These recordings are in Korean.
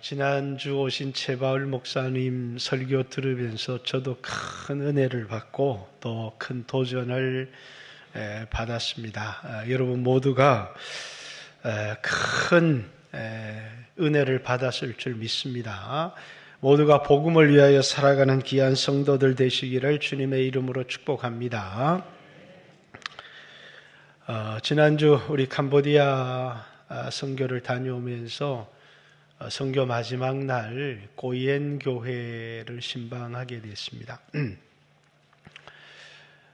지난주 오신 최바울 목사님 설교 들으면서 저도 큰 은혜를 받고 또 큰 도전을 받았습니다. 여러분 모두가 큰 은혜를 받았을 줄 믿습니다. 모두가 복음을 위하여 살아가는 귀한 성도들 되시기를 주님의 이름으로 축복합니다. 지난주 우리 캄보디아 선교를 다녀오면서 선교 마지막 날 고이엔 교회를 신방하게 됐습니다.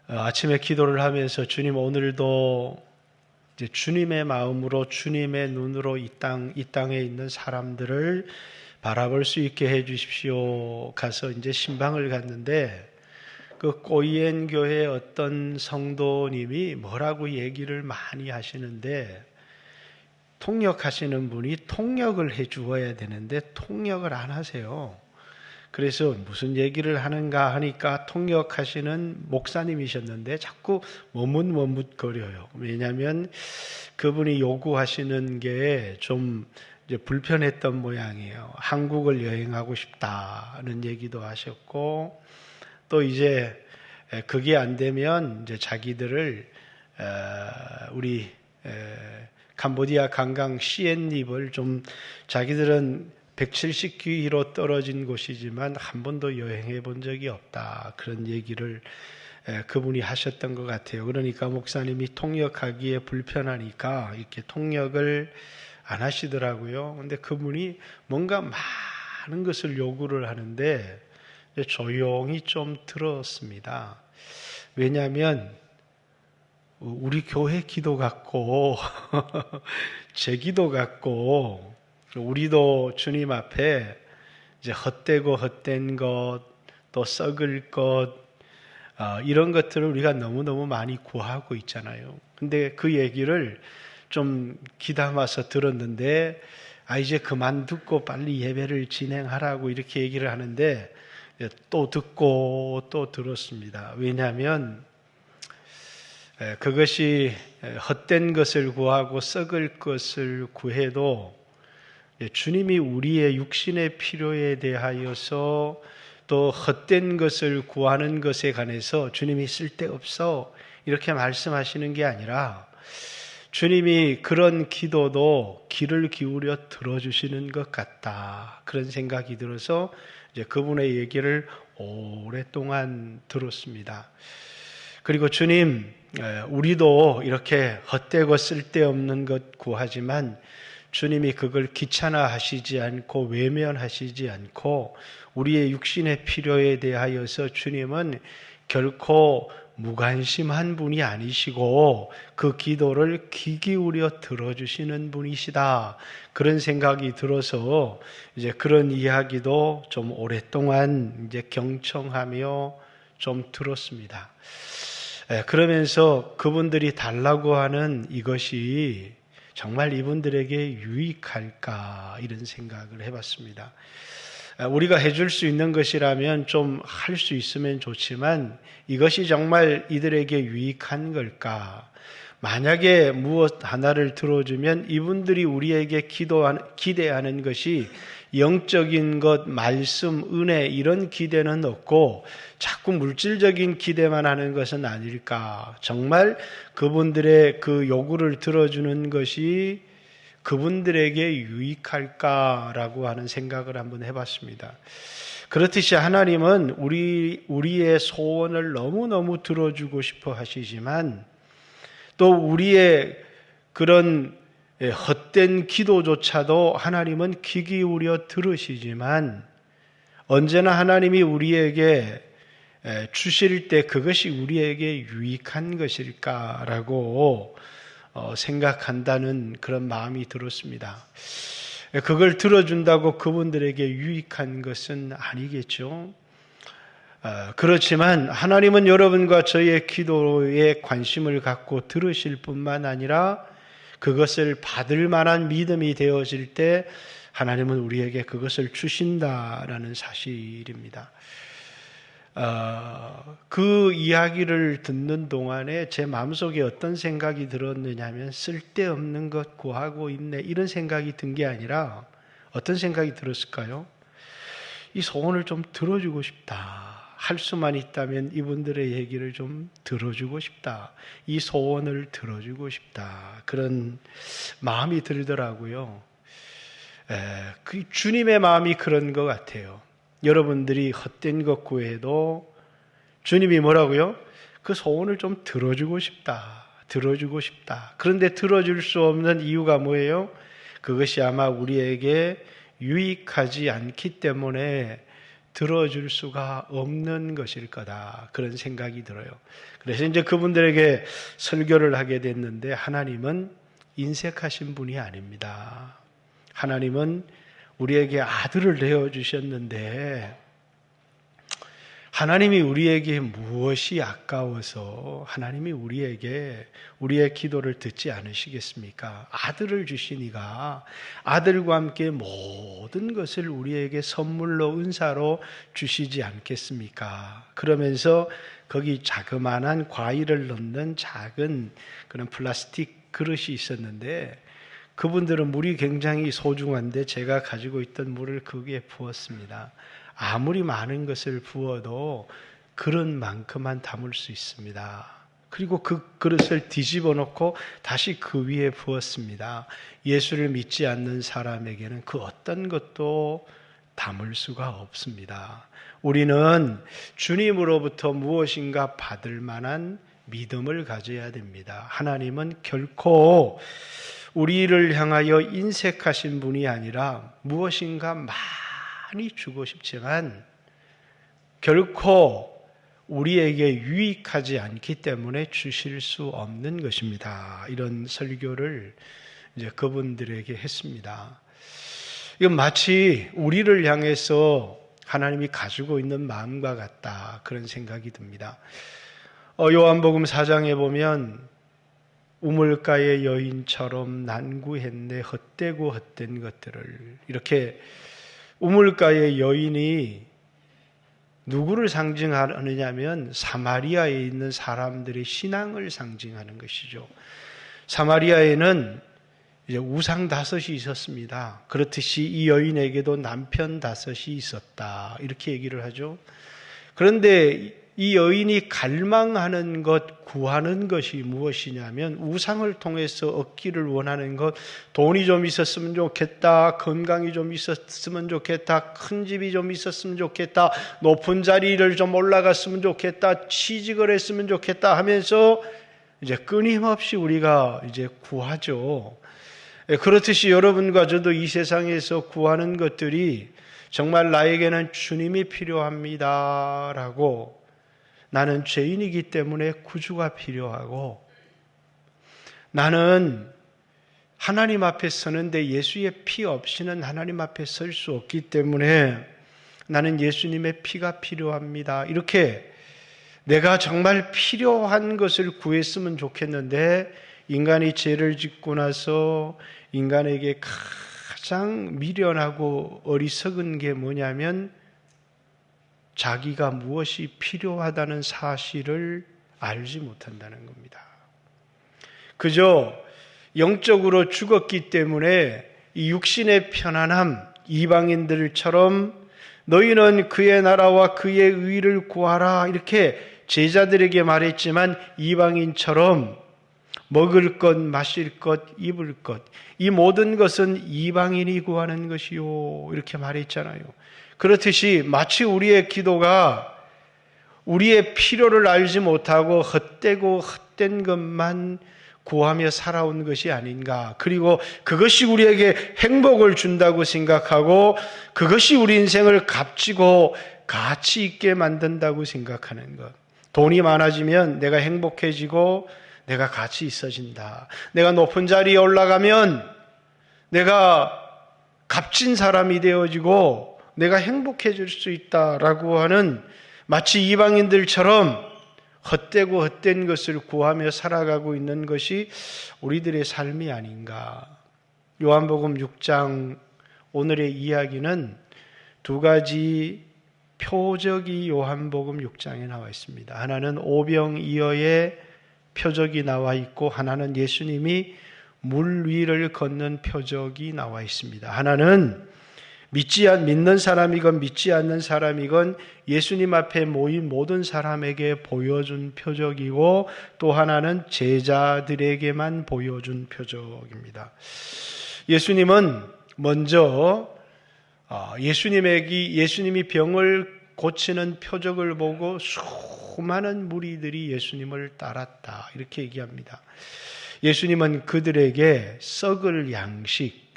아침에 기도를 하면서 주님 오늘도 이제 주님의 마음으로 주님의 눈으로 이 땅에 있는 사람들을 바라볼 수 있게 해 주십시오. 가서 이제 신방을 갔는데 그 고이엔 교회 어떤 성도님이 뭐라고 얘기를 많이 하시는데 통역하시는 분이 통역을 해 주어야 되는데 통역을 안 하세요. 그래서 무슨 얘기를 하는가 하니까 통역하시는 목사님이셨는데 자꾸 머뭇머뭇거려요. 왜냐하면 그분이 요구하시는 게 좀 불편했던 모양이에요. 한국을 여행하고 싶다는 얘기도 하셨고 또 이제 그게 안 되면 이제 자기들을 우리 캄보디아 관광 시엔립을 좀 자기들은 170km 떨어진 곳이지만 한 번도 여행해 본 적이 없다. 그런 얘기를 그분이 하셨던 것 같아요. 그러니까 목사님이 통역하기에 불편하니까 이렇게 통역을 안 하시더라고요. 근데 그분이 뭔가 많은 것을 요구를 하는데 조용히 좀 들었습니다. 왜냐하면 우리 교회 기도 같고 제 기도 같고 우리도 주님 앞에 이제 헛되고 헛된 것, 또 썩을 것 이런 것들을 우리가 너무너무 많이 구하고 있잖아요. 근데 그 얘기를 좀 귀담아서 들었는데 이제 그만 듣고 빨리 예배를 진행하라고 이렇게 얘기를 하는데 또 듣고 또 들었습니다. 왜냐하면 그것이 헛된 것을 구하고 썩을 것을 구해도 주님이 우리의 육신의 필요에 대하여서 또 헛된 것을 구하는 것에 관해서 주님이 쓸데없어 이렇게 말씀하시는 게 아니라 주님이 그런 기도도 귀를 기울여 들어주시는 것 같다. 그런 생각이 들어서 이제 그분의 얘기를 오랫동안 들었습니다. 그리고 주님, 우리도 이렇게 헛되고 쓸데없는 것 구하지만 주님이 그걸 귀찮아하시지 않고 외면하시지 않고 우리의 육신의 필요에 대하여서 주님은 결코 무관심한 분이 아니시고 그 기도를 귀 기울여 들어주시는 분이시다. 그런 생각이 들어서 이제 그런 이야기도 좀 오랫동안 이제 경청하며 좀 들었습니다. 그러면서 그분들이 달라고 하는 이것이 정말 이분들에게 유익할까 이런 생각을 해봤습니다. 우리가 해줄 수 있는 것이라면 좀 할 수 있으면 좋지만 이것이 정말 이들에게 유익한 걸까? 만약에 무엇 하나를 들어주면 이분들이 우리에게 기대하는 것이 영적인 것, 말씀, 은혜 이런 기대는 없고 자꾸 물질적인 기대만 하는 것은 아닐까? 정말 그분들의 그 요구를 들어주는 것이 그분들에게 유익할까라고 하는 생각을 한번 해봤습니다. 그렇듯이 하나님은 우리의 소원을 너무너무 들어주고 싶어 하시지만 또 우리의 그런 헛된 기도조차도 하나님은 귀 기울여 들으시지만 언제나 하나님이 우리에게 주실 때 그것이 우리에게 유익한 것일까라고 생각한다는 그런 마음이 들었습니다. 그걸 들어준다고 그분들에게 유익한 것은 아니겠죠. 그렇지만 하나님은 여러분과 저의 기도에 관심을 갖고 들으실 뿐만 아니라 그것을 받을 만한 믿음이 되어질 때 하나님은 우리에게 그것을 주신다라는 사실입니다. 그 이야기를 듣는 동안에 제 마음속에 어떤 생각이 들었느냐 하면 쓸데없는 것 구하고 있네 이런 생각이 든 게 아니라 어떤 생각이 들었을까요? 이 소원을 좀 들어주고 싶다. 할 수만 있다면 이분들의 얘기를 좀 들어주고 싶다. 이 소원을 들어주고 싶다. 그런 마음이 들더라고요. 그 주님의 마음이 그런 것 같아요. 여러분들이 헛된 것 구해도 주님이 뭐라고요? 그 소원을 좀 들어주고 싶다. 들어주고 싶다. 그런데 들어줄 수 없는 이유가 뭐예요? 그것이 아마 우리에게 유익하지 않기 때문에 들어줄 수가 없는 것일 거다. 그런 생각이 들어요. 그래서 이제 그분들에게 설교를 하게 됐는데 하나님은 인색하신 분이 아닙니다. 하나님은 우리에게 아들을 내어주셨는데 하나님이 우리에게 무엇이 아까워서 하나님이 우리의 기도를 듣지 않으시겠습니까? 아들을 주시니까 아들과 함께 모든 것을 우리에게 선물로 은사로 주시지 않겠습니까? 그러면서 거기 자그마한 과일을 넣는 작은 그런 플라스틱 그릇이 있었는데 그분들은 물이 굉장히 소중한데 제가 가지고 있던 물을 거기에 부었습니다. 아무리 많은 것을 부어도 그릇만큼만 담을 수 있습니다. 그리고 그 그릇을 뒤집어 놓고 다시 그 위에 부었습니다. 예수를 믿지 않는 사람에게는 그 어떤 것도 담을 수가 없습니다. 우리는 주님으로부터 무엇인가 받을 만한 믿음을 가져야 됩니다. 하나님은 결코 우리를 향하여 인색하신 분이 아니라 무엇인가 많이 주고 싶지만 결코 우리에게 유익하지 않기 때문에 주실 수 없는 것입니다. 이런 설교를 이제 그분들에게 했습니다. 이건 마치 우리를 향해서 하나님이 가지고 있는 마음과 같다. 그런 생각이 듭니다. 요한복음 4장에 보면 우물가의 여인처럼 난구했네 헛되고 헛된 것들을 이렇게 우물가의 여인이 누구를 상징하느냐면 사마리아에 있는 사람들의 신앙을 상징하는 것이죠. 사마리아에는 이제 우상 5이 있었습니다. 그렇듯이 이 여인에게도 남편 5이 있었다. 이렇게 얘기를 하죠. 그런데 이 여인이 갈망하는 것, 구하는 것이 무엇이냐면 우상을 통해서 얻기를 원하는 것, 돈이 좀 있었으면 좋겠다, 건강이 좀 있었으면 좋겠다, 큰 집이 좀 있었으면 좋겠다, 높은 자리를 좀 올라갔으면 좋겠다, 취직을 했으면 좋겠다 하면서 이제 끊임없이 우리가 이제 구하죠. 그렇듯이 여러분과 저도 이 세상에서 구하는 것들이 정말 나에게는 주님이 필요합니다라고 나는 죄인이기 때문에 구주가 필요하고 나는 하나님 앞에 서는데 예수의 피 없이는 하나님 앞에 설 수 없기 때문에 나는 예수님의 피가 필요합니다. 이렇게 내가 정말 필요한 것을 구했으면 좋겠는데 인간이 죄를 짓고 나서 인간에게 가장 미련하고 어리석은 게 뭐냐면 자기가 무엇이 필요하다는 사실을 알지 못한다는 겁니다. 그저 영적으로 죽었기 때문에 이 육신의 편안함, 이방인들처럼 너희는 그의 나라와 그의 의를 구하라 이렇게 제자들에게 말했지만 이방인처럼 먹을 것, 마실 것, 입을 것 이 모든 것은 이방인이 구하는 것이요 이렇게 말했잖아요. 그렇듯이 마치 우리의 기도가 우리의 필요를 알지 못하고 헛되고 헛된 것만 구하며 살아온 것이 아닌가. 그리고 그것이 우리에게 행복을 준다고 생각하고 그것이 우리 인생을 값지고 가치 있게 만든다고 생각하는 것. 돈이 많아지면 내가 행복해지고 내가 가치 있어진다. 내가 높은 자리에 올라가면 내가 값진 사람이 되어지고 내가 행복해질 수 있다라고 하는 마치 이방인들처럼 헛되고 헛된 것을 구하며 살아가고 있는 것이 우리들의 삶이 아닌가. 요한복음 6장 오늘의 이야기는 두 가지 표적이 요한복음 6장에 나와 있습니다. 하나는 오병이어의 표적이 나와 있고 하나는 예수님이 물 위를 걷는 표적이 나와 있습니다. 하나는 믿는 사람이건 믿지 않는 사람이건 예수님 앞에 모인 모든 사람에게 보여준 표적이고, 또 하나는 제자들에게만 보여준 표적입니다. 예수님은 먼저 예수님이 병을 고치는 표적을 보고 수많은 무리들이 예수님을 따랐다, 이렇게 얘기합니다. 예수님은 그들에게 썩을 양식,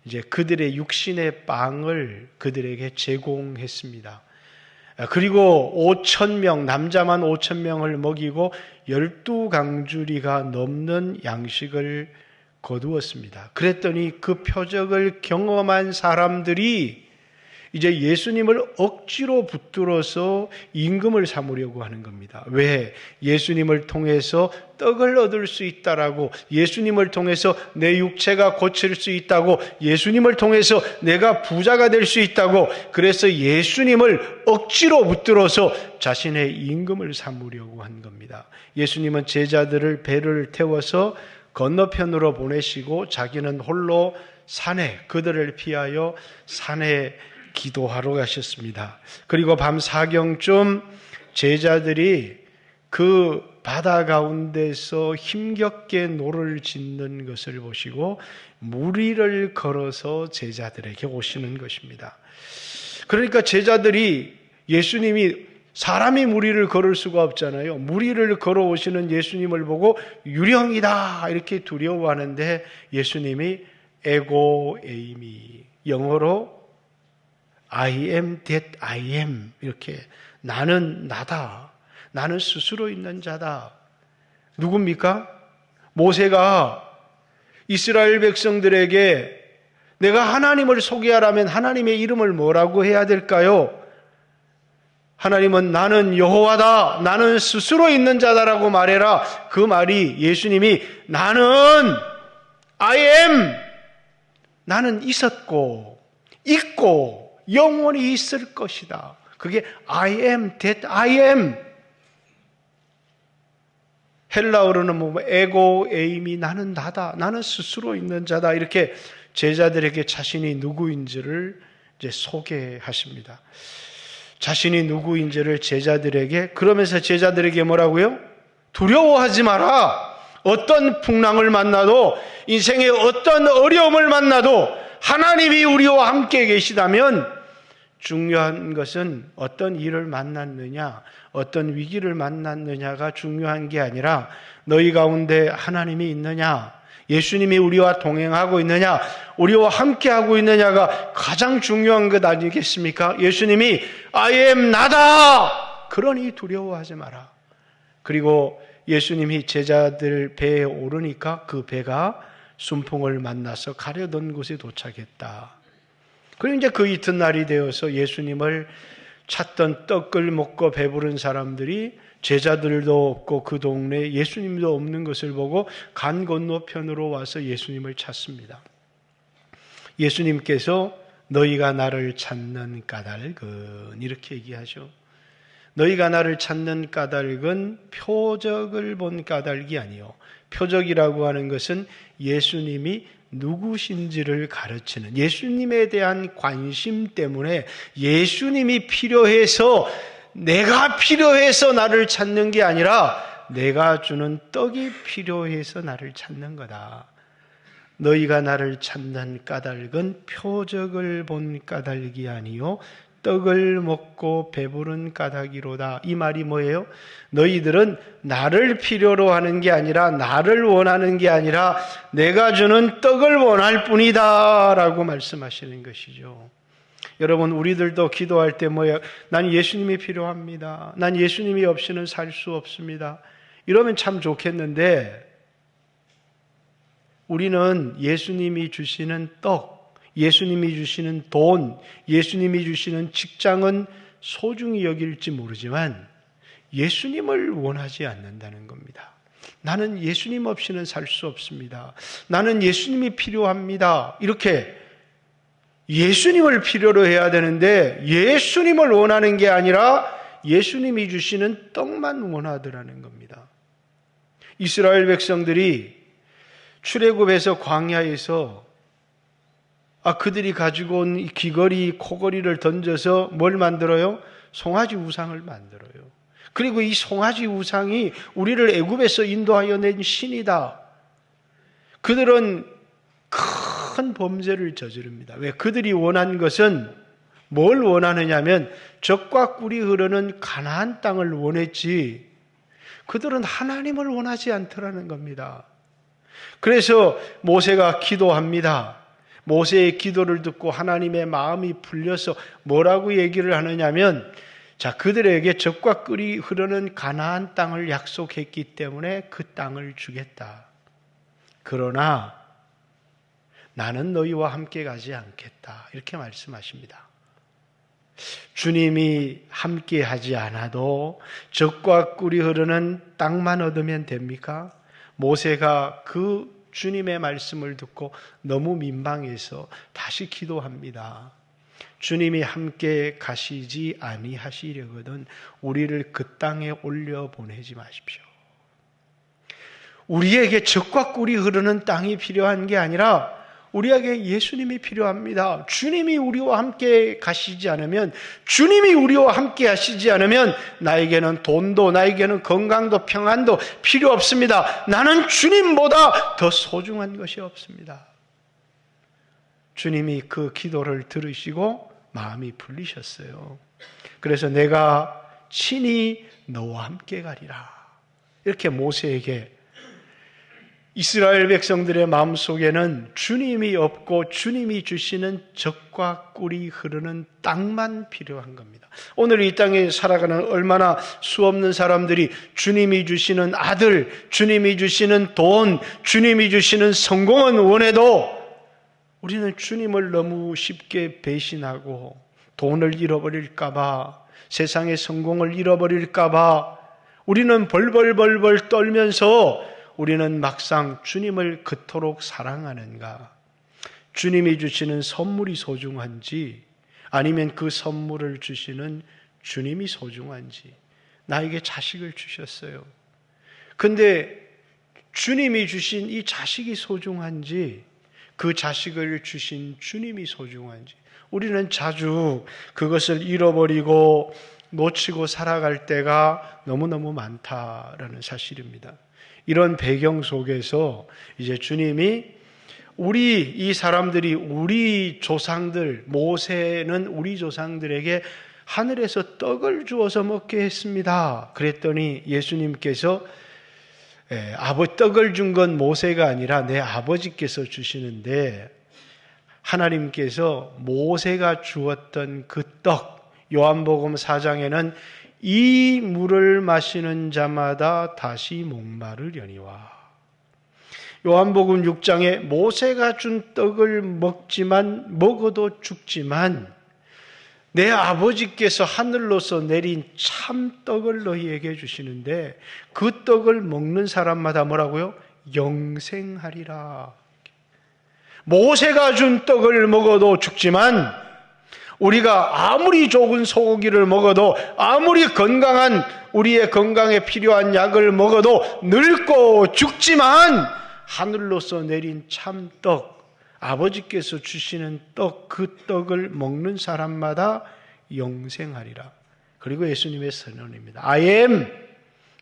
이제 그들의 육신의 빵을 그들에게 제공했습니다. 그리고 5,000명, 남자만 5,000명을 먹이고 12강주리가 넘는 양식을 거두었습니다. 그랬더니 그 표적을 경험한 사람들이 이제 예수님을 억지로 붙들어서 임금을 삼으려고 하는 겁니다. 왜? 예수님을 통해서 떡을 얻을 수 있다라고, 예수님을 통해서 내 육체가 고칠 수 있다고, 예수님을 통해서 내가 부자가 될 수 있다고, 그래서 예수님을 억지로 붙들어서 자신의 임금을 삼으려고 한 겁니다. 예수님은 제자들을 배를 태워서 건너편으로 보내시고 자기는 홀로 산에, 그들을 피하여 산에 기도하러 가셨습니다. 그리고 밤 사경쯤 제자들이 그 바다 가운데서 힘겹게 노를 짓는 것을 보시고 무리를 걸어서 제자들에게 오시는 것입니다. 그러니까 제자들이, 예수님이 사람이 무리를 걸을 수가 없잖아요. 무리를 걸어오시는 예수님을 보고 유령이다 이렇게 두려워하는데, 예수님이 에고 에이미, 영어로 I am that I am, 이렇게 나는 나다, 나는 스스로 있는 자다. 누굽니까? 모세가 이스라엘 백성들에게 내가 하나님을 소개하라면 하나님의 이름을 뭐라고 해야 될까요? 하나님은 나는 여호와다, 나는 스스로 있는 자다라고 말해라. 그 말이 예수님이 나는 I am, 나는 있었고 있고 영원히 있을 것이다. 그게 I am that I am. 헬라어로는 뭐 에고 에임이 나는 나다, 나는 스스로 있는 자다, 이렇게 제자들에게 자신이 누구인지를 이제 소개하십니다. 자신이 누구인지를 제자들에게, 그러면서 제자들에게 뭐라고요? 두려워하지 마라. 어떤 풍랑을 만나도, 인생의 어떤 어려움을 만나도 하나님이 우리와 함께 계시다면, 중요한 것은 어떤 일을 만났느냐, 어떤 위기를 만났느냐가 중요한 게 아니라 너희 가운데 하나님이 있느냐, 예수님이 우리와 동행하고 있느냐, 우리와 함께하고 있느냐가 가장 중요한 것 아니겠습니까? 예수님이 I am 나다, 그러니 두려워하지 마라. 그리고 예수님이 제자들 배에 오르니까 그 배가 순풍을 만나서 가려던 곳에 도착했다. 그리고 이제 그 이튿날이 되어서 예수님을 찾던, 떡을 먹고 배부른 사람들이, 제자들도 없고 그 동네에 예수님도 없는 것을 보고 강 건너편으로 와서 예수님을 찾습니다. 예수님께서 너희가 나를 찾는 까닭은, 이렇게 얘기하죠. 너희가 나를 찾는 까닭은 표적을 본 까닭이 아니요, 표적이라고 하는 것은 예수님이 누구신지를 가르치는, 예수님에 대한 관심 때문에, 예수님이 필요해서, 내가 필요해서 나를 찾는 게 아니라 내가 주는 떡이 필요해서 나를 찾는 거다. 너희가 나를 찾는 까닭은 표적을 본 까닭이 아니요 떡을 먹고 배부른 까닭이로다. 이 말이 뭐예요? 너희들은 나를 필요로 하는 게 아니라, 나를 원하는 게 아니라 내가 주는 떡을 원할 뿐이다 라고 말씀하시는 것이죠. 여러분, 우리들도 기도할 때 뭐예요? 난 예수님이 필요합니다, 난 예수님이 없이는 살 수 없습니다, 이러면 참 좋겠는데, 우리는 예수님이 주시는 떡, 예수님이 주시는 돈, 예수님이 주시는 직장은 소중히 여길지 모르지만 예수님을 원하지 않는다는 겁니다. 나는 예수님 없이는 살 수 없습니다, 나는 예수님이 필요합니다, 이렇게 예수님을 필요로 해야 되는데 예수님을 원하는 게 아니라 예수님이 주시는 떡만 원하더라는 겁니다. 이스라엘 백성들이 출애굽에서 광야에서 그들이 가지고 온 이 귀걸이, 코걸이를 던져서 뭘 만들어요? 송아지 우상을 만들어요. 그리고 이 송아지 우상이 우리를 애굽에서 인도하여 낸 신이다. 그들은 큰 범죄를 저지릅니다. 왜? 그들이 원한 것은 뭘 원하느냐면 젖과 꿀이 흐르는 가나안 땅을 원했지, 그들은 하나님을 원하지 않더라는 겁니다. 그래서 모세가 기도합니다. 모세의 기도를 듣고 하나님의 마음이 풀려서 뭐라고 얘기를 하느냐면, 그들에게 젖과 꿀이 흐르는 가나안 땅을 약속했기 때문에 그 땅을 주겠다. 그러나 나는 너희와 함께 가지 않겠다. 이렇게 말씀하십니다. 주님이 함께 하지 않아도 젖과 꿀이 흐르는 땅만 얻으면 됩니까? 모세가 그 주님의 말씀을 듣고 너무 민망해서 다시 기도합니다. 주님이 함께 가시지 아니하시려거든 우리를 그 땅에 올려 보내지 마십시오. 우리에게 젖과 꿀이 흐르는 땅이 필요한 게 아니라 우리에게 예수님이 필요합니다. 주님이 우리와 함께 가시지 않으면, 주님이 우리와 함께 하시지 않으면 나에게는 돈도, 나에게는 건강도, 평안도 필요 없습니다. 나는 주님보다 더 소중한 것이 없습니다. 주님이 그 기도를 들으시고 마음이 풀리셨어요. 그래서 내가 친히 너와 함께 가리라. 이렇게 모세에게, 이스라엘 백성들의 마음속에는 주님이 없고 주님이 주시는 젖과 꿀이 흐르는 땅만 필요한 겁니다. 오늘 이 땅에 살아가는 얼마나 수없는 사람들이 주님이 주시는 아들, 주님이 주시는 돈, 주님이 주시는 성공은 원해도 우리는 주님을 너무 쉽게 배신하고 돈을 잃어버릴까 봐, 세상의 성공을 잃어버릴까 봐 우리는 벌벌벌벌 떨면서 우리는 막상 주님을 그토록 사랑하는가? 주님이 주시는 선물이 소중한지, 아니면 그 선물을 주시는 주님이 소중한지. 나에게 자식을 주셨어요. 근데 주님이 주신 이 자식이 소중한지, 그 자식을 주신 주님이 소중한지, 우리는 자주 그것을 잃어버리고 놓치고 살아갈 때가 너무너무 많다라는 사실입니다. 이런 배경 속에서 이제 주님이 이 사람들이 우리 조상들, 모세는 우리 조상들에게 하늘에서 떡을 주어서 먹게 했습니다. 그랬더니 예수님께서 떡을 준 건 모세가 아니라 내 아버지께서 주시는데, 하나님께서 모세가 주었던 그 떡, 요한복음 4장에는 이 물을 마시는 자마다 다시 목마르려니와. 요한복음 6장에 모세가 준 떡을 먹어도 죽지만 내 아버지께서 하늘로서 내린 참떡을 너희에게 주시는데 그 떡을 먹는 사람마다 뭐라고요? 영생하리라. 모세가 준 떡을 먹어도 죽지만 우리가 아무리 좋은 소고기를 먹어도, 아무리 건강한, 우리의 건강에 필요한 약을 먹어도 늙고 죽지만 하늘로서 내린 참떡, 아버지께서 주시는 떡, 그 떡을 먹는 사람마다 영생하리라. 그리고 예수님의 선언입니다. I am,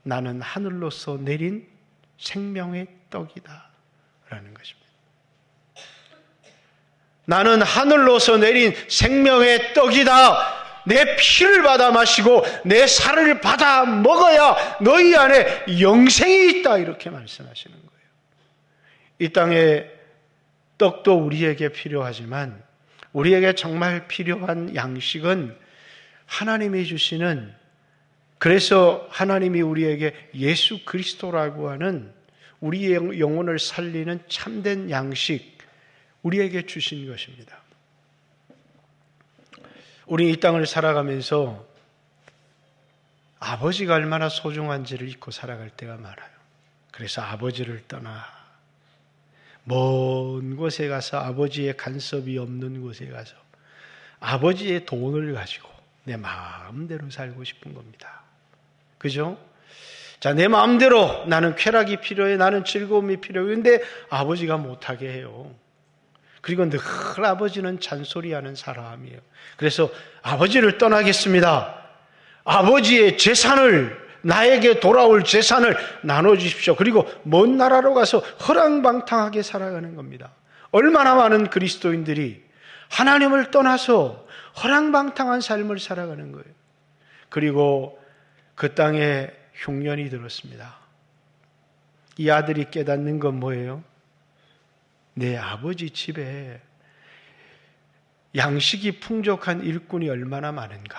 나는 하늘로서 내린 생명의 떡이다 라는 것입니다. 나는 하늘로서 내린 생명의 떡이다. 내 피를 받아 마시고 내 살을 받아 먹어야 너희 안에 영생이 있다. 이렇게 말씀하시는 거예요. 이 땅에 떡도 우리에게 필요하지만 우리에게 정말 필요한 양식은 하나님이 주시는, 그래서 하나님이 우리에게 예수 그리스도라고 하는 우리의 영혼을 살리는 참된 양식, 우리에게 주신 것입니다. 우리 이 땅을 살아가면서 아버지가 얼마나 소중한지를 잊고 살아갈 때가 많아요. 그래서 아버지를 떠나 먼 곳에 가서, 아버지의 간섭이 없는 곳에 가서 아버지의 돈을 가지고 내 마음대로 살고 싶은 겁니다. 그죠? 자, 내 마음대로 나는 쾌락이 필요해, 나는 즐거움이 필요해. 근데 아버지가 못하게 해요. 그리고 늘 아버지는 잔소리하는 사람이에요. 그래서 아버지를 떠나겠습니다. 아버지의 재산을, 나에게 돌아올 재산을 나눠주십시오. 그리고 먼 나라로 가서 허랑방탕하게 살아가는 겁니다. 얼마나 많은 그리스도인들이 하나님을 떠나서 허랑방탕한 삶을 살아가는 거예요. 그리고 그 땅에 흉년이 들었습니다. 이 아들이 깨닫는 건 뭐예요? 내 아버지 집에 양식이 풍족한 일꾼이 얼마나 많은가.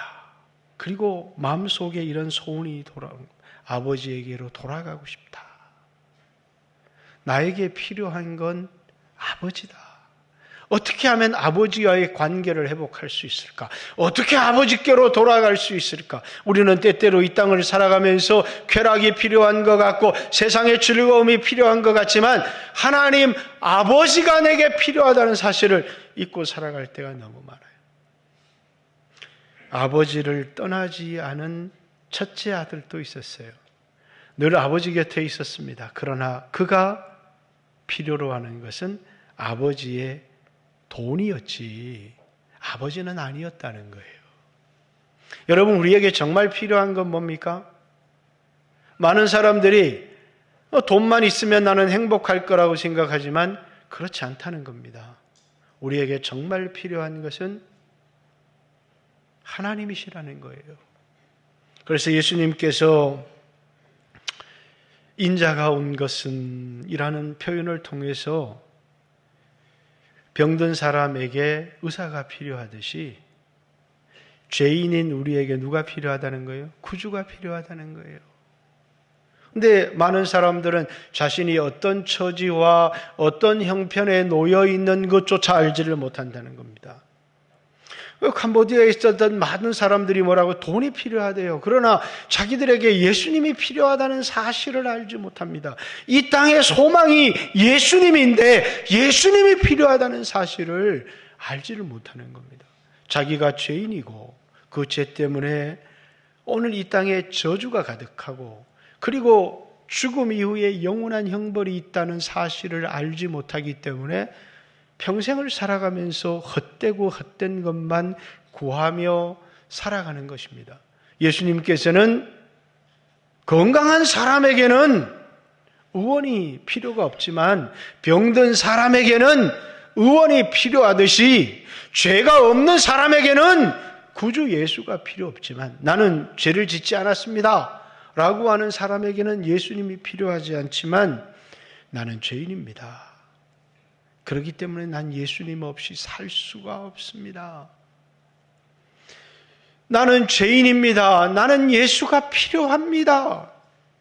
그리고 마음속에 이런 소원이 돌아온, 아버지에게로 돌아가고 싶다. 나에게 필요한 건 아버지다. 어떻게 하면 아버지와의 관계를 회복할 수 있을까? 어떻게 아버지께로 돌아갈 수 있을까? 우리는 때때로 이 땅을 살아가면서 쾌락이 필요한 것 같고 세상의 즐거움이 필요한 것 같지만 하나님 아버지가 내게 필요하다는 사실을 잊고 살아갈 때가 너무 많아요. 아버지를 떠나지 않은 첫째 아들도 있었어요. 늘 아버지 곁에 있었습니다. 그러나 그가 필요로 하는 것은 아버지의 돈이었지 아버지는 아니었다는 거예요. 여러분, 우리에게 정말 필요한 건 뭡니까? 많은 사람들이 돈만 있으면 나는 행복할 거라고 생각하지만 그렇지 않다는 겁니다. 우리에게 정말 필요한 것은 하나님이시라는 거예요. 그래서 예수님께서 인자가 온 것은 이라는 표현을 통해서 병든 사람에게 의사가 필요하듯이 죄인인 우리에게 누가 필요하다는 거예요? 구주가 필요하다는 거예요. 근데 많은 사람들은 자신이 어떤 처지와 어떤 형편에 놓여 있는 것조차 알지를 못한다는 겁니다. 캄보디아에 있었던 많은 사람들이 뭐라고 돈이 필요하대요. 그러나 자기들에게 예수님이 필요하다는 사실을 알지 못합니다. 이 땅의 소망이 예수님인데 예수님이 필요하다는 사실을 알지를 못하는 겁니다. 자기가 죄인이고 그 죄 때문에 오늘 이 땅에 저주가 가득하고 그리고 죽음 이후에 영원한 형벌이 있다는 사실을 알지 못하기 때문에 평생을 살아가면서 헛되고 헛된 것만 구하며 살아가는 것입니다. 예수님께서는 건강한 사람에게는 의원이 필요가 없지만 병든 사람에게는 의원이 필요하듯이 죄가 없는 사람에게는 구주 예수가 필요 없지만 나는 죄를 짓지 않았습니다 라고 하는 사람에게는 예수님이 필요하지 않지만 나는 죄인입니다. 그렇기 때문에 난 예수님 없이 살 수가 없습니다. 나는 죄인입니다. 나는 예수가 필요합니다.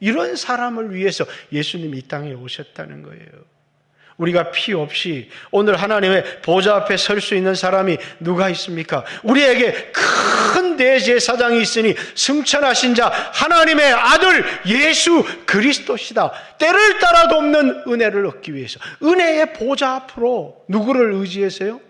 이런 사람을 위해서 예수님이 이 땅에 오셨다는 거예요. 우리가 피 없이 오늘 하나님의 보좌 앞에 설 수 있는 사람이 누가 있습니까? 우리에게 큰 대제사장이 있으니 승천하신 자 하나님의 아들 예수 그리스도시다. 때를 따라 돕는 은혜를 얻기 위해서 은혜의 보좌 앞으로 누구를 의지해서요?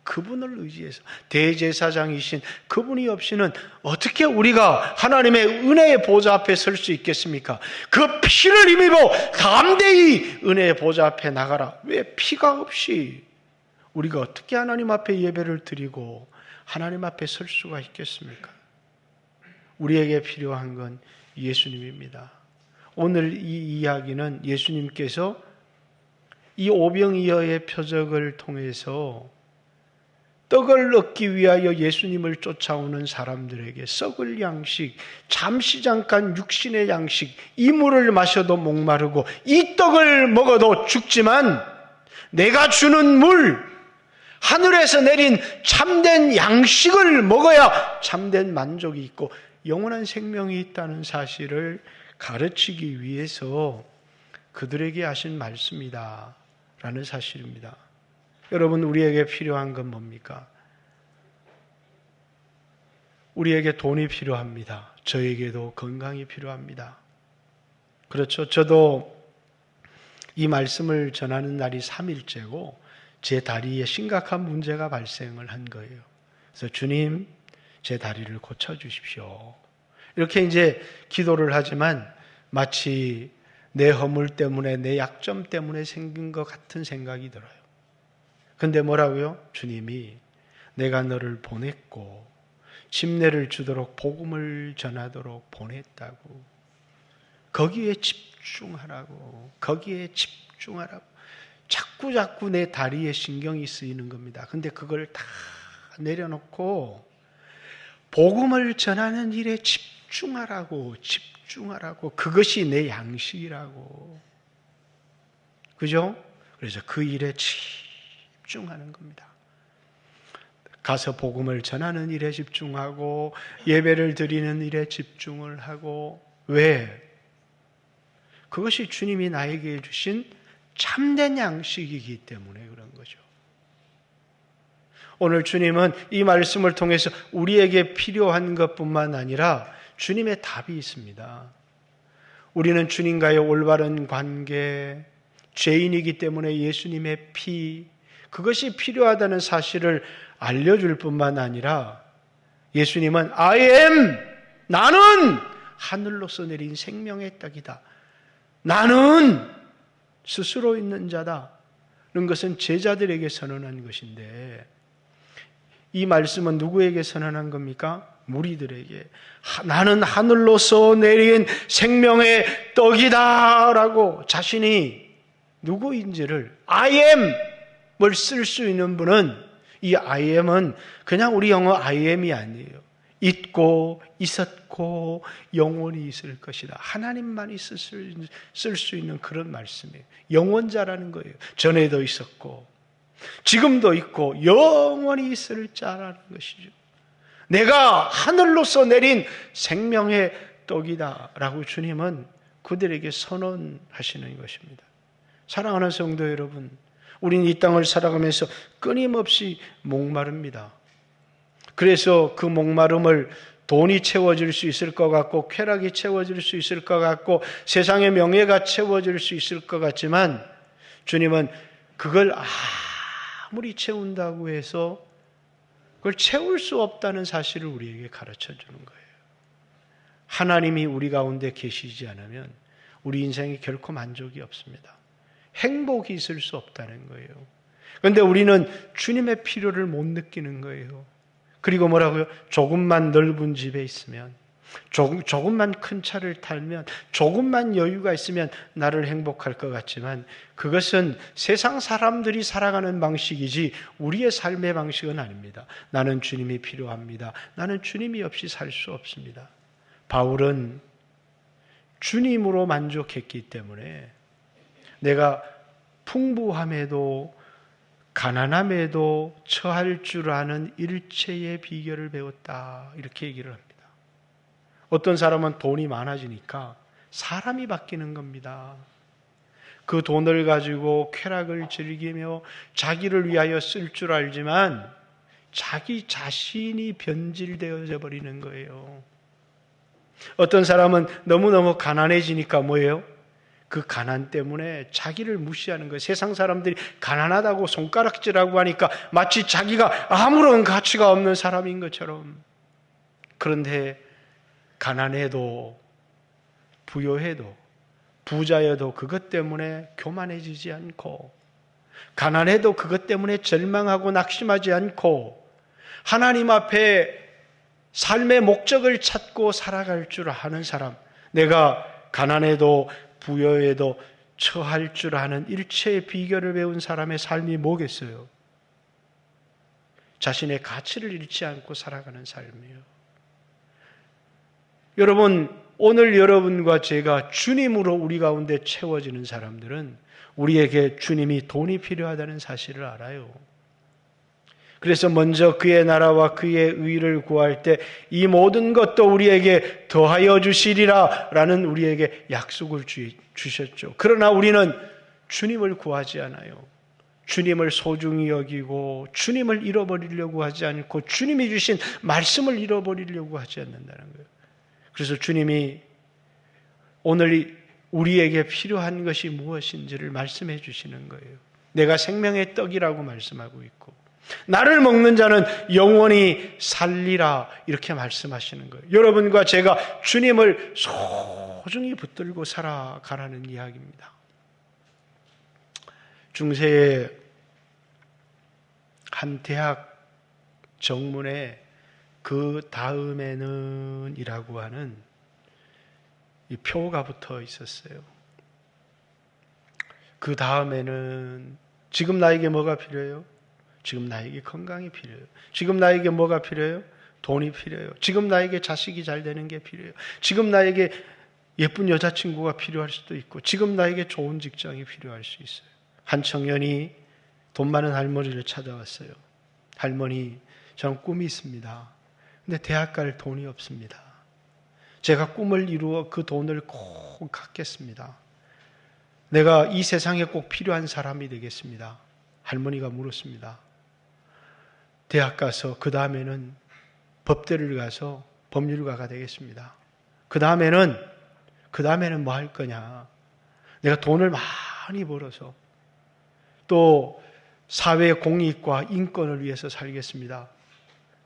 그분을 의지해서 대제사장이신 그분이 없이는 어떻게 우리가 하나님의 은혜의 보좌 앞에 설 수 있겠습니까? 그 피를 힘입어 담대히 은혜의 보좌 앞에 나가라. 왜 피가 없이 우리가 어떻게 하나님 앞에 예배를 드리고 하나님 앞에 설 수가 있겠습니까? 우리에게 필요한 건 예수님입니다. 오늘 이 이야기는 예수님께서 이 오병이어의 표적을 통해서 떡을 얻기 위하여 예수님을 쫓아오는 사람들에게 썩을 양식, 잠시 잠깐 육신의 양식, 이 물을 마셔도 목마르고 이 떡을 먹어도 죽지만 내가 주는 물, 하늘에서 내린 참된 양식을 먹어야 참된 만족이 있고 영원한 생명이 있다는 사실을 가르치기 위해서 그들에게 하신 말씀이다 라는 사실입니다. 여러분, 우리에게 필요한 건 뭡니까? 우리에게 돈이 필요합니다. 저에게도 건강이 필요합니다. 그렇죠. 저도 이 말씀을 전하는 날이 3일째고 제 다리에 심각한 문제가 발생을 한 거예요. 그래서 주님, 제 다리를 고쳐주십시오. 이렇게 이제 기도를 하지만 마치 내 허물 때문에 내 약점 때문에 생긴 것 같은 생각이 들어요. 근데 뭐라고요? 주님이 내가 너를 보냈고 침례를 주도록 복음을 전하도록 보냈다고. 거기에 집중하라고. 거기에 집중하라고. 자꾸 내 다리에 신경이 쓰이는 겁니다. 근데 그걸 다 내려놓고 복음을 전하는 일에 집중하라고. 그것이 내 양식이라고. 그죠? 그래서 그 일에 집중하는 겁니다. 가서 복음을 전하는 일에 집중하고 예배를 드리는 일에 집중을 하고. 왜? 그것이 주님이 나에게 주신 참된 양식이기 때문에 그런 거죠. 오늘 주님은 이 말씀을 통해서 우리에게 필요한 것뿐만 아니라 주님의 답이 있습니다. 우리는 주님과의 올바른 관계, 죄인이기 때문에 예수님의 피, 그것이 필요하다는 사실을 알려줄 뿐만 아니라 예수님은 I am, 나는 하늘로서 내린 생명의 떡이다. 나는 스스로 있는 자다. 이런 것은 제자들에게 선언한 것인데 이 말씀은 누구에게 선언한 겁니까? 무리들에게. 나는 하늘로서 내린 생명의 떡이다 라고 자신이 누구인지를 I am을 쓸 수 있는 분은 이 I am은 그냥 우리 영어 I am이 아니에요. 있고 있었고 영원히 있을 것이다. 하나님만이 쓸 수 있는 그런 말씀이에요. 영원자라는 거예요. 전에도 있었고 지금도 있고 영원히 있을 자라는 것이죠. 내가 하늘로서 내린 생명의 떡이다 라고 주님은 그들에게 선언하시는 것입니다. 사랑하는 성도 여러분, 우리는 이 땅을 살아가면서 끊임없이 목마릅니다. 그래서 그 목마름을 돈이 채워줄 수 있을 것 같고 쾌락이 채워줄 수 있을 것 같고 세상의 명예가 채워줄 수 있을 것 같지만 주님은 그걸 아무리 채운다고 해서 그걸 채울 수 없다는 사실을 우리에게 가르쳐 주는 거예요. 하나님이 우리 가운데 계시지 않으면 우리 인생에 결코 만족이 없습니다. 행복이 있을 수 없다는 거예요. 그런데 우리는 주님의 필요를 못 느끼는 거예요. 그리고 뭐라고요? 조금만 넓은 집에 있으면, 조금만 큰 차를 타면, 조금만 여유가 있으면 나를 행복할 것 같지만 그것은 세상 사람들이 살아가는 방식이지 우리의 삶의 방식은 아닙니다. 나는 주님이 필요합니다. 나는 주님이 없이 살 수 없습니다. 바울은 주님으로 만족했기 때문에 내가 풍부함에도 가난함에도 처할 줄 아는 일체의 비결을 배웠다. 이렇게 얘기를 합니다. 어떤 사람은 돈이 많아지니까 사람이 바뀌는 겁니다. 그 돈을 가지고 쾌락을 즐기며 자기를 위하여 쓸 줄 알지만 자기 자신이 변질되어져 버리는 거예요. 어떤 사람은 너무너무 가난해지니까 뭐예요? 그 가난 때문에 자기를 무시하는 거예요. 세상 사람들이 가난하다고 손가락질하고 하니까 마치 자기가 아무런 가치가 없는 사람인 것처럼. 그런데 가난해도 부요해도 부자여도 그것 때문에 교만해지지 않고 가난해도 그것 때문에 절망하고 낙심하지 않고 하나님 앞에 삶의 목적을 찾고 살아갈 줄 아는 사람, 내가 가난해도 부여에도 처할 줄 아는 일체의 비결을 배운 사람의 삶이 뭐겠어요? 자신의 가치를 잃지 않고 살아가는 삶이에요. 여러분, 오늘 여러분과 제가 주님으로 우리 가운데 채워지는 사람들은 우리에게 주님이 돈이 필요하다는 사실을 알아요. 그래서 먼저 그의 나라와 그의 의를 구할 때 이 모든 것도 우리에게 더하여 주시리라 라는 우리에게 약속을 주셨죠. 그러나 우리는 주님을 구하지 않아요. 주님을 소중히 여기고 주님을 잃어버리려고 하지 않고 주님이 주신 말씀을 잃어버리려고 하지 않는다는 거예요. 그래서 주님이 오늘 우리에게 필요한 것이 무엇인지를 말씀해 주시는 거예요. 내가 생명의 떡이라고 말씀하고 있고 나를 먹는 자는 영원히 살리라 이렇게 말씀하시는 거예요. 여러분과 제가 주님을 소중히 붙들고 살아가라는 이야기입니다. 중세에 한 대학 정문에 그 다음에는 이라고 하는 이 표가 붙어 있었어요. 그 다음에는 지금 나에게 뭐가 필요해요? 지금 나에게 건강이 필요해요. 지금 나에게 뭐가 필요해요? 돈이 필요해요. 지금 나에게 자식이 잘 되는 게 필요해요. 지금 나에게 예쁜 여자친구가 필요할 수도 있고 지금 나에게 좋은 직장이 필요할 수 있어요. 한 청년이 돈 많은 할머니를 찾아왔어요. 할머니, 저는 꿈이 있습니다. 근데 대학 갈 돈이 없습니다. 제가 꿈을 이루어 그 돈을 꼭 갖겠습니다. 내가 이 세상에 꼭 필요한 사람이 되겠습니다. 할머니가 물었습니다. 대학 가서 그 다음에는 법대를 가서 법률가가 되겠습니다. 그 다음에는 뭐 할 거냐? 내가 돈을 많이 벌어서 또 사회 공익과 인권을 위해서 살겠습니다.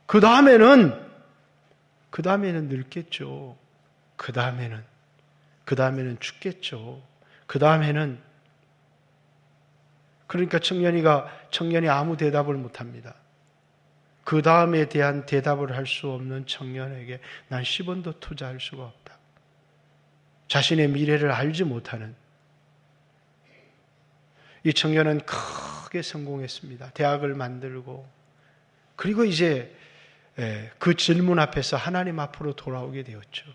그 다음에는 늙겠죠. 그 다음에는 죽겠죠. 그 다음에는 그러니까 청년이 아무 대답을 못합니다. 그 다음에 대한 대답을 할 수 없는 청년에게 난 10원도 투자할 수가 없다. 자신의 미래를 알지 못하는 이 청년은 크게 성공했습니다. 대학을 만들고 그리고 이제 그 질문 앞에서 하나님 앞으로 돌아오게 되었죠.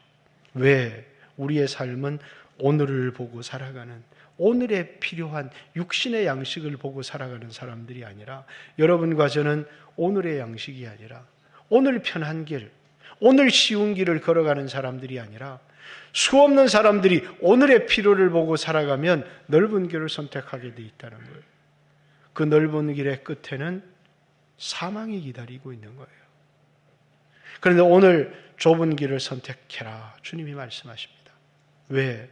왜? 우리의 삶은 오늘을 보고 살아가는 오늘에 필요한 육신의 양식을 보고 살아가는 사람들이 아니라 여러분과 저는 오늘의 양식이 아니라 오늘 편한 길, 오늘 쉬운 길을 걸어가는 사람들이 아니라 수없는 사람들이 오늘의 필요를 보고 살아가면 넓은 길을 선택하게 돼 있다는 거예요. 그 넓은 길의 끝에는 사망이 기다리고 있는 거예요. 그런데 오늘 좁은 길을 선택해라. 주님이 말씀하십니다. 왜?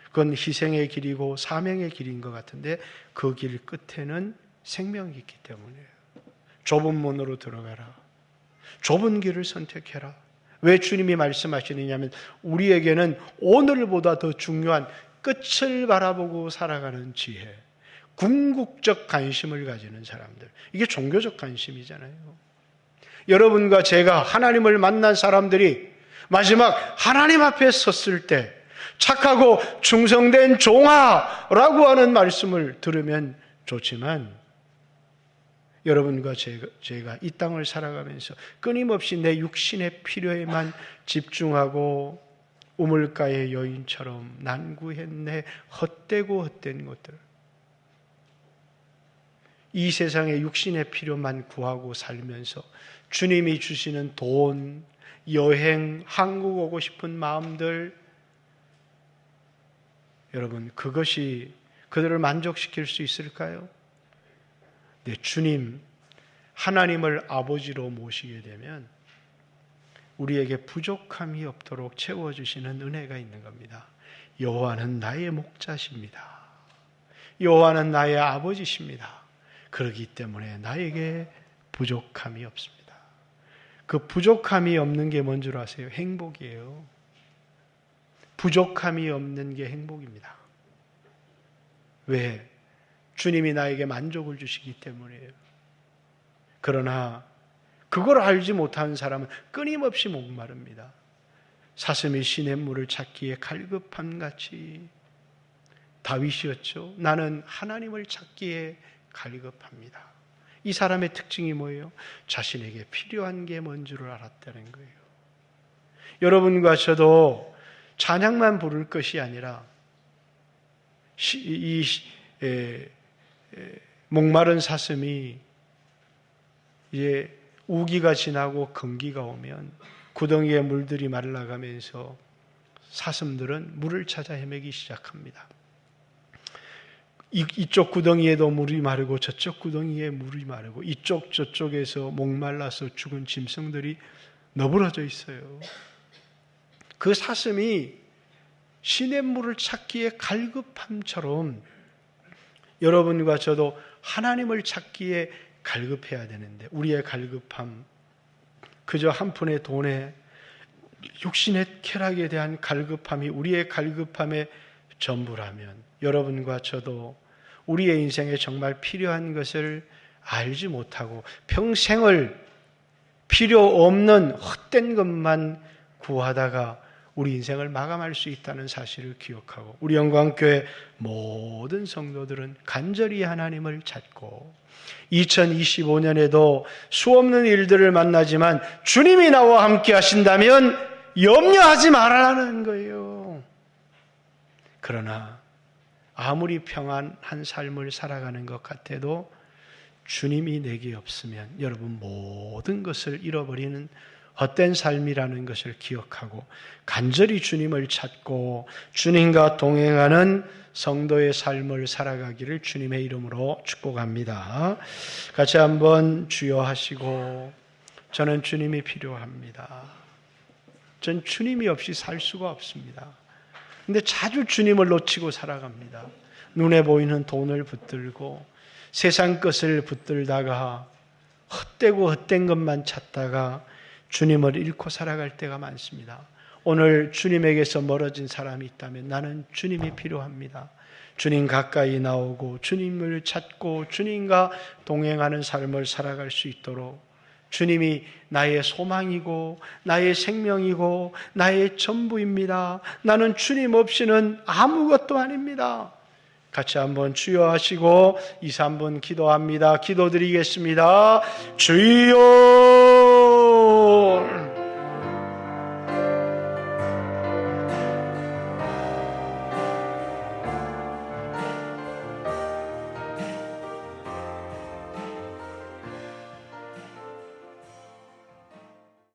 그건 희생의 길이고 사명의 길인 것 같은데 그 길 끝에는 생명이 있기 때문이에요. 좁은 문으로 들어가라. 좁은 길을 선택해라. 왜 주님이 말씀하시느냐면 우리에게는 오늘보다 더 중요한 끝을 바라보고 살아가는 지혜, 궁극적 관심을 가지는 사람들. 이게 종교적 관심이잖아요. 여러분과 제가 하나님을 만난 사람들이 마지막 하나님 앞에 섰을 때 착하고 충성된 종아라고 하는 말씀을 들으면 좋지만 여러분과 제가 이 땅을 살아가면서 끊임없이 내 육신의 필요에만 집중하고 우물가의 여인처럼 난구했네 헛되고 헛된 것들 이 세상의 육신의 필요만 구하고 살면서 주님이 주시는 돈, 여행, 한국 오고 싶은 마음들 여러분 그것이 그들을 만족시킬 수 있을까요? 네, 주님, 하나님을 아버지로 모시게 되면 우리에게 부족함이 없도록 채워주시는 은혜가 있는 겁니다. 여호와는 나의 목자십니다. 여호와는 나의 아버지십니다. 그렇기 때문에 나에게 부족함이 없습니다. 그 부족함이 없는 게 뭔 줄 아세요? 행복이에요. 부족함이 없는 게 행복입니다. 왜? 주님이 나에게 만족을 주시기 때문이에요. 그러나 그걸 알지 못하는 사람은 끊임없이 목마릅니다. 사슴이 시냇물을 찾기에 갈급함같이 다윗이었죠. 나는 하나님을 찾기에 갈급합니다. 이 사람의 특징이 뭐예요? 자신에게 필요한 게 뭔 줄을 알았다는 거예요. 여러분과 저도 찬양만 부를 것이 아니라 목마른 사슴이 이제 우기가 지나고 건기가 오면 구덩이에 물들이 말라가면서 사슴들은 물을 찾아 헤매기 시작합니다. 이쪽 구덩이에도 물이 마르고 저쪽 구덩이에 물이 마르고 이쪽 저쪽에서 목말라서 죽은 짐승들이 너부러져 있어요. 그 사슴이 시냇물을 찾기에 갈급함처럼 여러분과 저도 하나님을 찾기에 갈급해야 되는데 우리의 갈급함 그저 한 푼의 돈에 육신의 쾌락에 대한 갈급함이 우리의 갈급함의 전부라면 여러분과 저도 우리의 인생에 정말 필요한 것을 알지 못하고 평생을 필요 없는 헛된 것만 구하다가 우리 인생을 마감할 수 있다는 사실을 기억하고 우리 영광교회 모든 성도들은 간절히 하나님을 찾고 2025년에도 수없는 일들을 만나지만 주님이 나와 함께 하신다면 염려하지 말아라는 거예요. 그러나 아무리 평안한 삶을 살아가는 것 같아도 주님이 내게 없으면 여러분 모든 것을 잃어버리는 헛된 삶이라는 것을 기억하고 간절히 주님을 찾고 주님과 동행하는 성도의 삶을 살아가기를 주님의 이름으로 축복합니다. 같이 한번 주여 하시고 저는 주님이 필요합니다. 전 주님이 없이 살 수가 없습니다. 근데 자주 주님을 놓치고 살아갑니다. 눈에 보이는 돈을 붙들고 세상 것을 붙들다가 헛되고 헛된 것만 찾다가 주님을 잃고 살아갈 때가 많습니다. 오늘 주님에게서 멀어진 사람이 있다면 나는 주님이 필요합니다. 주님 가까이 나오고 주님을 찾고 주님과 동행하는 삶을 살아갈 수 있도록 주님이 나의 소망이고 나의 생명이고 나의 전부입니다. 나는 주님 없이는 아무것도 아닙니다. 같이 한번 주여 하시고 2, 3분 기도합니다. 기도드리겠습니다. 주여